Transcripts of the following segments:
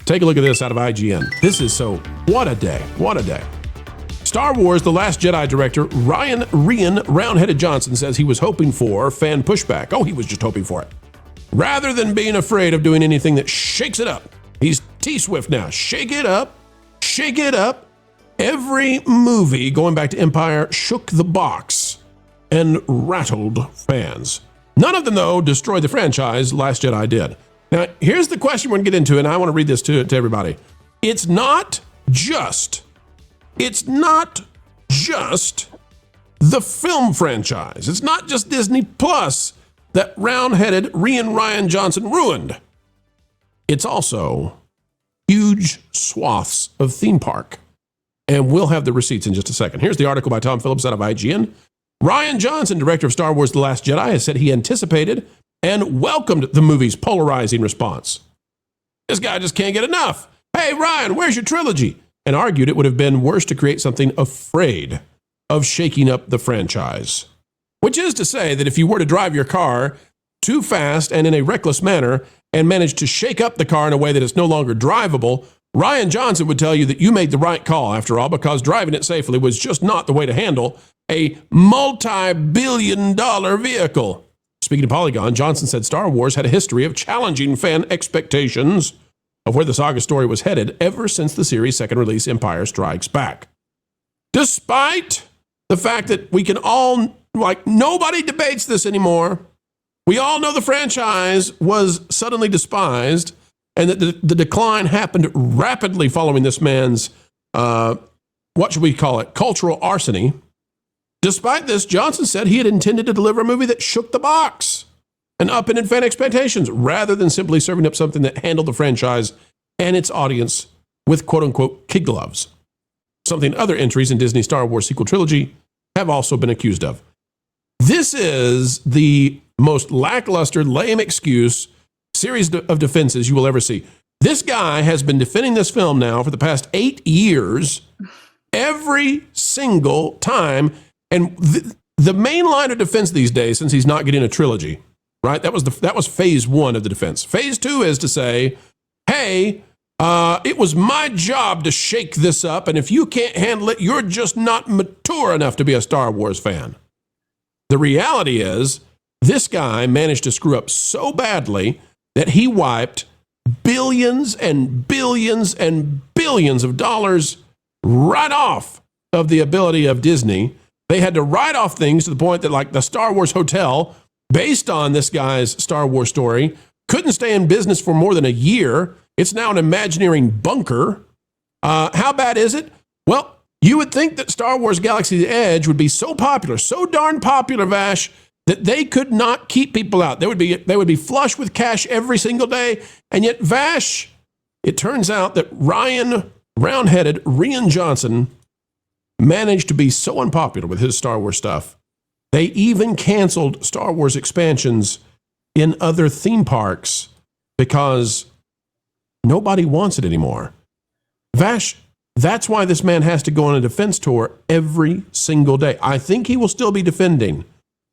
Take a look at this out of IGN. This is what a day. What a day. Star Wars The Last Jedi director Rian Roundheaded Johnson says he was hoping for fan pushback. Oh, he was just hoping for it. Rather than being afraid of doing anything that shakes it up. He's T-Swift now. Shake it up. Shake it up. Every movie going back to Empire shook the box and rattled fans. None of them, though, destroyed the franchise. Last Jedi did. Now, here's the question we're going to get into, and I want to read this to everybody. It's not just the film franchise. It's not just Disney Plus that round-headed Rian Johnson ruined. It's also huge swaths of theme park. And we'll have the receipts in just a second. Here's the article by Tom Phillips out of IGN. Rian Johnson, director of Star Wars The Last Jedi, has said he anticipated and welcomed the movie's polarizing response. This guy just can't get enough. Hey, Rian, where's your trilogy? And argued it would have been worse to create something afraid of shaking up the franchise. Which is to say that if you were to drive your car too fast and in a reckless manner and manage to shake up the car in a way that it's no longer drivable, Rian Johnson would tell you that you made the right call, after all, because driving it safely was just not the way to handle a multi-billion-dollar vehicle. Speaking of Polygon, Johnson said Star Wars had a history of challenging fan expectations of where the saga story was headed ever since the series' second release, Empire Strikes Back. Despite the fact that we can all, nobody debates this anymore. We all know the franchise was suddenly despised and that the decline happened rapidly following this man's, what should we call it, cultural arsony. Despite this, Johnson said he had intended to deliver a movie that shook the box and upended fan expectations rather than simply serving up something that handled the franchise and its audience with quote-unquote kid gloves, something other entries in Disney's Star Wars sequel trilogy have also been accused of. This is the most lackluster, lame excuse series of defenses you will ever see. This guy has been defending this film now for the past 8 years, every single time. And the main line of defense these days, since he's not getting a trilogy, right? That was phase one of the defense. Phase two is to say, hey, it was my job to shake this up, and if you can't handle it, you're just not mature enough to be a Star Wars fan. The reality is, this guy managed to screw up so badly that he wiped billions and billions and billions of dollars right off of the ability of Disney. They had to write off things to the point that, like the Star Wars Hotel, based on this guy's Star Wars story, couldn't stay in business for more than a year. It's now an Imagineering bunker. How bad is it? Well, you would think that Star Wars Galaxy's Edge would be so popular, so darn popular, Vash, that they could not keep people out. They would be flush with cash every single day. And yet, Vash, it turns out that round-headed Rian Johnson managed to be so unpopular with his Star Wars stuff, they even canceled Star Wars expansions in other theme parks because nobody wants it anymore. Vash, that's why this man has to go on a defense tour every single day. I think he will still be defending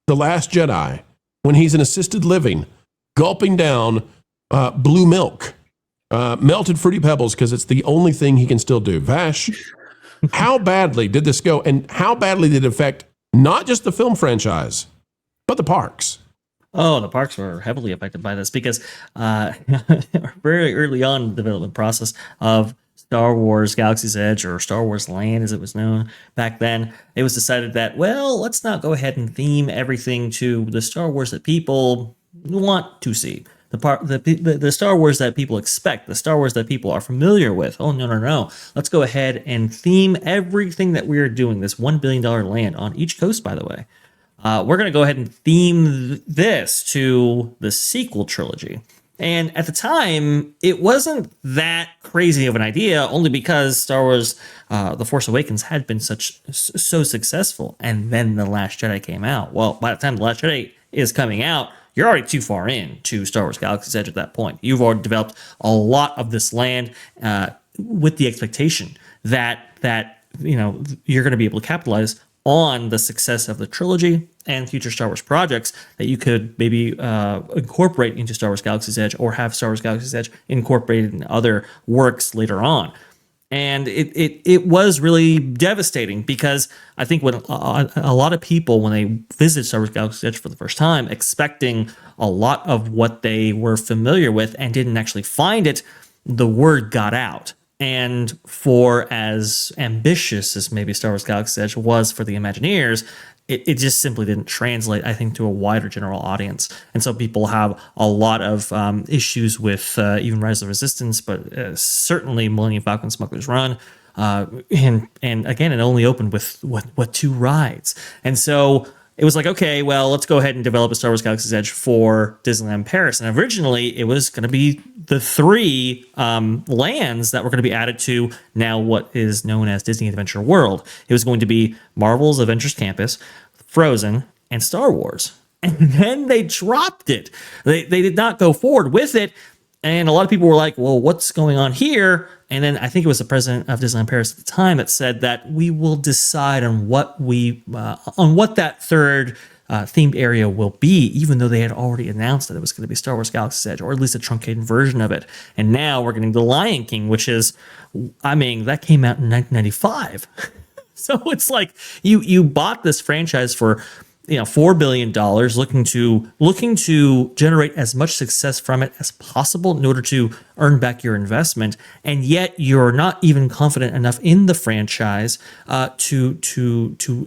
The Last Jedi when he's in assisted living, gulping down blue milk, melted Fruity Pebbles, because it's the only thing he can still do. Vash, how badly did this go, and how badly did it affect not just the film franchise, but the parks? Oh, the parks were heavily affected by this because very early on in the development process of Star Wars Galaxy's Edge, or Star Wars Land as it was known back then, it was decided that, well, let's not go ahead and theme everything to the Star Wars that people want to see. The Star Wars that people expect, the Star Wars that people are familiar with. Oh, no. Let's go ahead and theme everything that we are doing, this $1 billion land on each coast, by the way. We're going to go ahead and theme this to the sequel trilogy. And at the time, it wasn't that crazy of an idea, only because Star Wars The Force Awakens had been so successful. And then The Last Jedi came out. Well, by the time The Last Jedi is coming out, you're already too far in to Star Wars Galaxy's Edge at that point. You've already developed a lot of this land with the expectation that you're going to be able to capitalize on the success of the trilogy and future Star Wars projects that you could maybe incorporate into Star Wars Galaxy's Edge, or have Star Wars Galaxy's Edge incorporated in other works later on. And it was really devastating, because I think when a lot of people, when they visited Star Wars Galaxy's Edge for the first time, expecting a lot of what they were familiar with and didn't actually find it, the word got out. And for as ambitious as maybe Star Wars Galaxy's Edge was for the Imagineers, it just simply didn't translate, I think, to a wider general audience. And so people have a lot of issues with even Rise of the Resistance, but certainly Millennium Falcon Smuggler's Run. And again, it only opened with what 2 rides. And so it was like, okay, well, let's go ahead and develop a Star Wars Galaxy's Edge for Disneyland Paris. And originally, it was going to be the 3 lands that were going to be added to now what is known as Disney Adventure World. It was going to be Marvel's Avengers Campus, Frozen, and Star Wars. And then they dropped it. They did not go forward with it. And a lot of people were like, well, what's going on here? And then I think it was the president of Disneyland Paris at the time that said that we will decide on what that third themed area will be, even though they had already announced that it was going to be Star Wars Galaxy's Edge, or at least a truncated version of it. And now we're getting The Lion King, which is, I mean, that came out in 1995. So it's like you bought this franchise for $4 billion, looking to generate as much success from it as possible in order to earn back your investment, and yet you're not even confident enough in the franchise to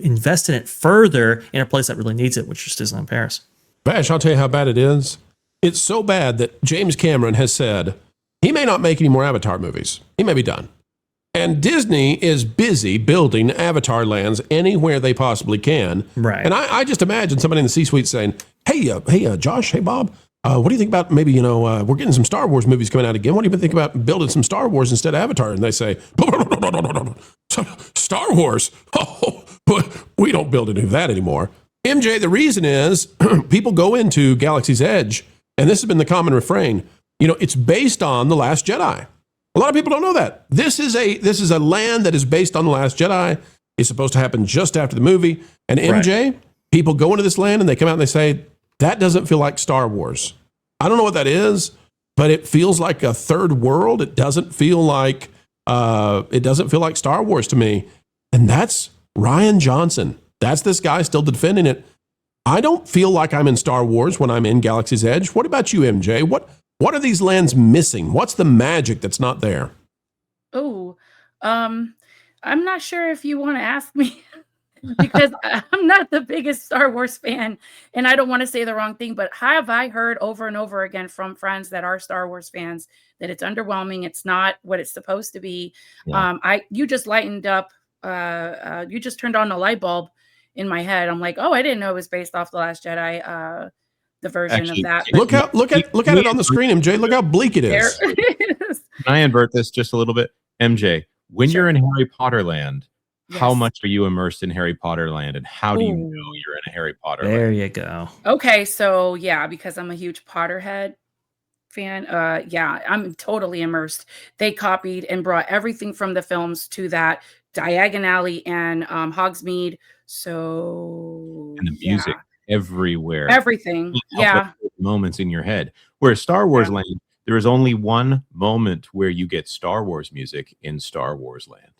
invest in it further in a place that really needs it, which is Disneyland Paris. Bash, I'll tell you how bad it is. It's so bad that James Cameron has said he may not make any more Avatar movies. He may be done. And Disney is busy building Avatar lands anywhere they possibly can. Right. And I just imagine somebody in the C-suite saying, hey, Josh, hey, Bob, what do you think about maybe, we're getting some Star Wars movies coming out again. What do you think about building some Star Wars instead of Avatar? And they say, Star Wars? Oh, but we don't build any of that anymore. MJ, the reason is people go into Galaxy's Edge, and this has been the common refrain, it's based on The Last Jedi. A lot of people don't know that. This is a land that is based on The Last Jedi. It's supposed to happen just after the movie. And MJ, right. People go into this land and they come out and they say, that doesn't feel like Star Wars. I don't know what that is, but it feels like a third world. It doesn't feel like Star Wars to me. And that's Rian Johnson. That's this guy still defending it. I don't feel like I'm in Star Wars when I'm in Galaxy's Edge. What about you, MJ? What are these lands missing? What's the magic that's not there? Oh, I'm not sure if you want to ask me because I'm not the biggest Star Wars fan, and I don't want to say the wrong thing, but have I heard over and over again from friends that are Star Wars fans that it's underwhelming. It's not what it's supposed to be. Yeah. You just lightened up. You just turned on a light bulb in my head. I'm like, oh, I didn't know it was based off The Last Jedi. The version of that. Look at it on the screen, MJ. Look how bleak it is. Can I invert this just a little bit? MJ, when you're in Harry Potter land, how much are you immersed in Harry Potter land, and how do you know you're in a Harry Potter land? There you go. Okay, so because I'm a huge Potterhead fan, I'm totally immersed. They copied and brought everything from the films to that Diagon Alley and Hogsmeade. So and the music. Everywhere, everything, moments in your head. Whereas Star Wars land, there is only one moment where you get Star Wars music in Star Wars land.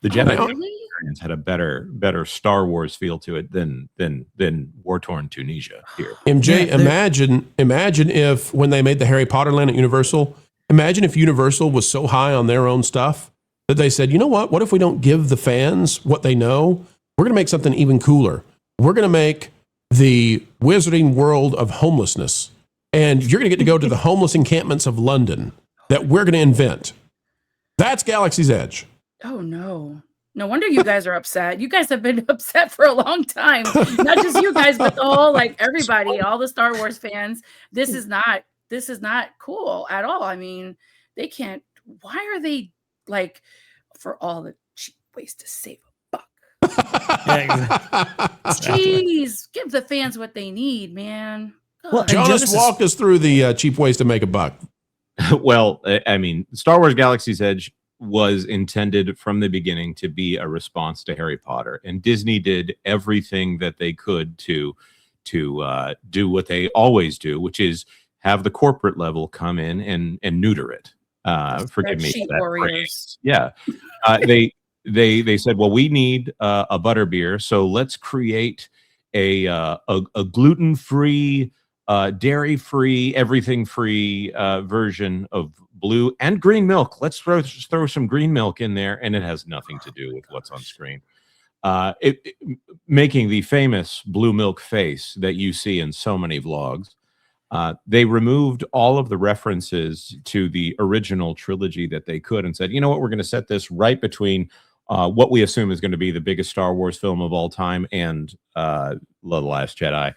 The Jedi experience had a better Star Wars feel to it than war-torn Tunisia here. MJ, imagine if when they made the Harry Potter land at Universal, imagine if Universal was so high on their own stuff that they said, you know what if we don't give the fans what they know? We're going to make something even cooler. We're going to make the Wizarding World of Homelessness. And you're going to get to go to the homeless encampments of London that we're going to invent. That's Galaxy's Edge. Oh, no. No wonder you guys are upset. You guys have been upset for a long time. Not just you guys, but the whole, everybody, all the Star Wars fans. This is not cool at all. I mean, they can't. Why are they, for all the cheap ways to save Jeez, give the fans what they need, man. Well, Jonas, walk us through the cheap ways to make a buck. Well, I mean, Star Wars Galaxy's Edge was intended from the beginning to be a response to Harry Potter, and Disney did everything that they could to do what they always do, which is have the corporate level come in and neuter it. Forgive me for that phrase. Yeah, they said, well, we need a butterbeer, so let's create a gluten-free, dairy-free, everything-free version of blue and green milk. Let's throw some green milk in there, and it has nothing to do with what's on screen. Making the famous blue milk face that you see in so many vlogs. They removed all of the references to the original trilogy that they could and said, you know what, we're going to set this right between what we assume is going to be the biggest Star Wars film of all time and The Last Jedi.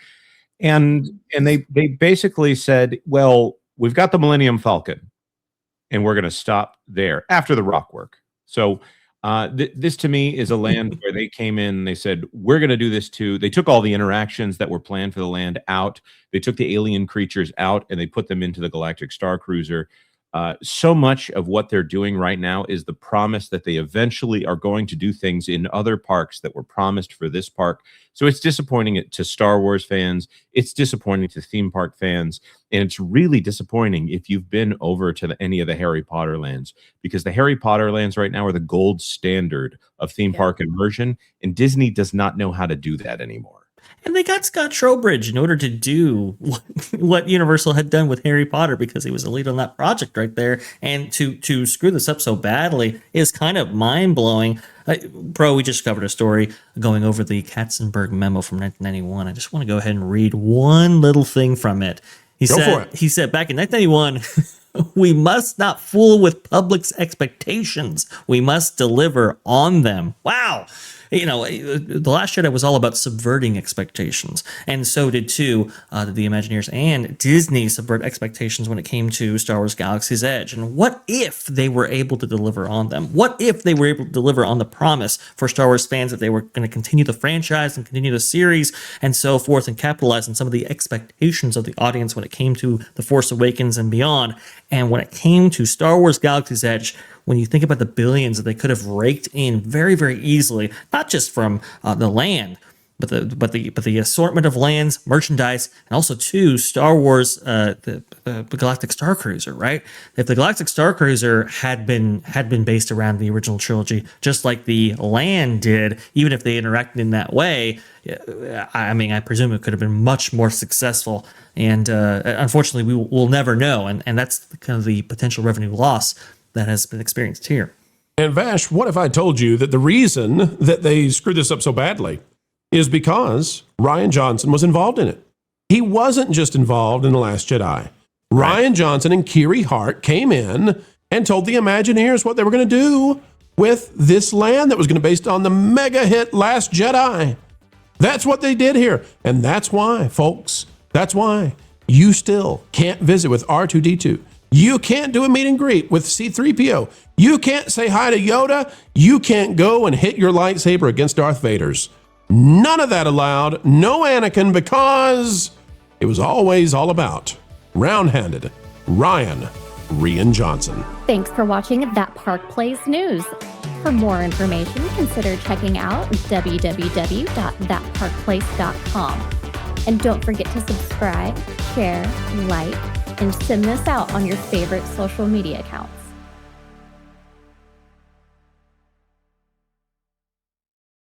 And they basically said, well, we've got the Millennium Falcon, and we're going to stop there after the rock work. So this to me is a land where they came in and they said, we're going to do this too. They took all the interactions that were planned for the land out. They took the alien creatures out and they put them into the Galactic Star Cruiser. So much of what they're doing right now is the promise that they eventually are going to do things in other parks that were promised for this park. So it's disappointing to Star Wars fans. It's disappointing to theme park fans. And it's really disappointing if you've been over to any of the Harry Potter lands, because the Harry Potter lands right now are the gold standard of theme park immersion. And Disney does not know how to do that anymore. And they got Scott Trowbridge in order to do what Universal had done with Harry Potter, because he was the lead on that project right there. And to screw this up so badly is kind of mind-blowing. We just covered a story going over the Katzenberg memo from 1991. I just want to go ahead and read one little thing from it. He said back in 1991, we must not fool with public's expectations. We must deliver on them. Wow. You know, The Last Jedi was all about subverting expectations. And so did, too, the Imagineers and Disney subvert expectations when it came to Star Wars Galaxy's Edge. And what if they were able to deliver on them? What if they were able to deliver on the promise for Star Wars fans that they were going to continue the franchise and continue the series and so forth, and capitalize on some of the expectations of the audience when it came to The Force Awakens and beyond? And when it came to Star Wars Galaxy's Edge, when you think about the billions that they could have raked in very, very easily, not just from the land, but the assortment of lands, merchandise, and also too Star Wars, the Galactic Star Cruiser, right? If the Galactic Star Cruiser had been based around the original trilogy, just like the land did, even if they interacted in that way, I mean, I presume it could have been much more successful. And unfortunately, we'll never know, and that's kind of the potential revenue loss that has been experienced here. And Vash, what if I told you that the reason that they screwed this up so badly is because Rian Johnson was involved in it? He wasn't just involved in The Last Jedi. Rian Johnson and Kiri Hart came in and told the Imagineers what they were going to do with this land that was going to be based on the mega hit Last Jedi. That's what they did here. And that's why, folks, that's why you still can't visit with R2-D2. You can't do a meet and greet with C-3PO. You can't say hi to Yoda. You can't go and hit your lightsaber against Darth Vader's. None of that allowed. No Anakin, because it was always all about round-handed Rian Johnson. Thanks for watching That Park Plays News. For more information, consider checking out www.thatparkplace.com. And don't forget to subscribe, share, like, and send this out on your favorite social media account.